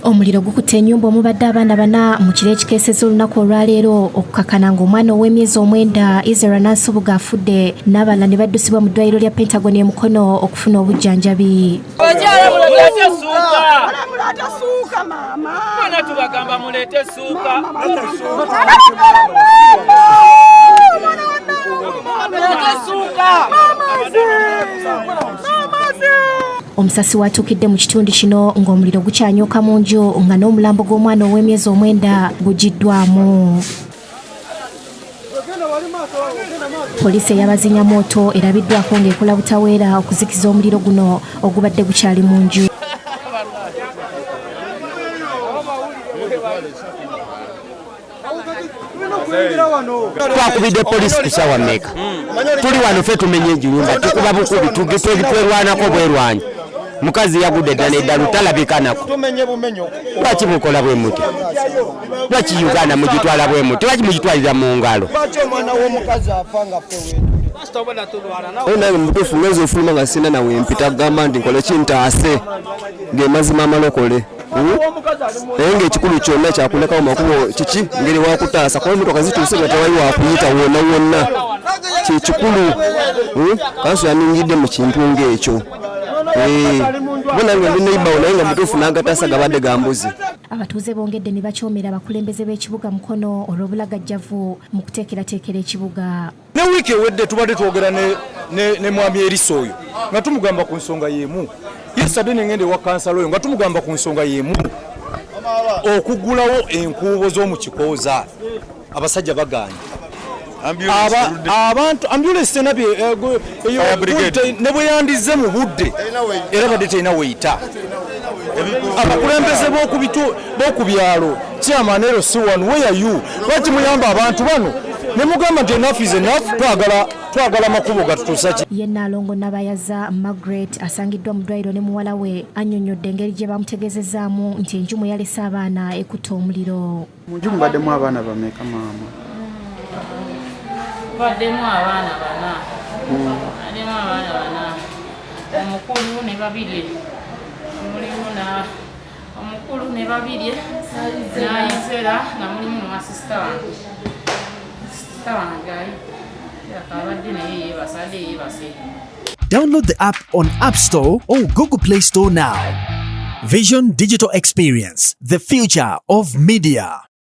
Omuliro gukutte ennyumba omubadde abaana bana mu kiro ekikeeseza olunaku olwaleero okukakana ng'omwana ow'emyezi 9 Israel Nansubuga afudde n'abalala ne baddusibwa mu ddwaliro lya Pentagon e Mukono okufuna obujjanjabi. Omusasi watuukidde mu kitundu kino ng'omuliro gukyanyuka mu nju nga n'omulambo gw'omwana ow'emyezi 9 gugiddwamu. Poliisi eyabazinya mooto erabiddwako ng'ekola butaweera okuzikiza omuliro guno ogubadde gukyali mu nju. Twakubidde poliisi ku ssaawa mmeka? Tuli wano ffe tumenya ennyumba tukuba bukubi twerwanako bwerwanyi. Mukazi yagudde ddala eddala talabika nako. Lwaki mukola bwe muti? Lwaki Uganda mugitwala bwe muti? Lwaki mugitwalira mu ngalo? Nange mutuufu ngezi ofuluma nga sina nawe mpita kugamba nti nkole kintaase ng'emazima amalokole. Naye ng'ekikulu kyonna kyakulekawo makubo kiki ngeri wakutaasa kuba emmotoka zituuse nga tewali wakuyita wonna wonna kyekikulu. Kanso yaningidde mu kintu ng'ekyo. Bonange ndi neighbor naye nga mutuufu n'agataasa gabadde ga mbuzi. Abatuuze bongedde ne bakyomera abakulembeze b'ekibuga Mukono olw'obulagajjavu mu kuteekerateekera ekibuga. Ne wiiki ewedde tubadde twogera ne mwami Erisa oyo nga tumugamba ku nsonga y'emu. Yesterday ne ngende wa kansala oyo nga tumugamba ku nsonga y'emu. Okuggulawo enkuubo z'omu kikooza abasajja bagaanye. Abantu ambulance ne bwe yandize mu budde era badde terina weyita. Abakulembeze b'oku byalo kyamaneero si wano where are you? Lwaki muyamba abantu bano ne mugamba nti enough is enough, twagala makubo gatutuusa ki? Ye Nnaalongo Nabayaza Margaret asangiddwa mu ddwaliro ne muwala we annyonnyodde engeri gye bamutegeezezaamu nti enju mwe yalese abaana ekutta omuliro. Mu nju mubaddemu abaana bameka maama? Baddemu abaana bana. Baddemu abaana bana. Omukulu ne babiri. Mulimu na omukulu ne babiri. Naayizera na mulimu na masista wange. Sista wange ayi. Yakabadde naye yeebasade yeebase. Download the app on App Store or Google Play Store now. Vision Digital Experience, the future of media.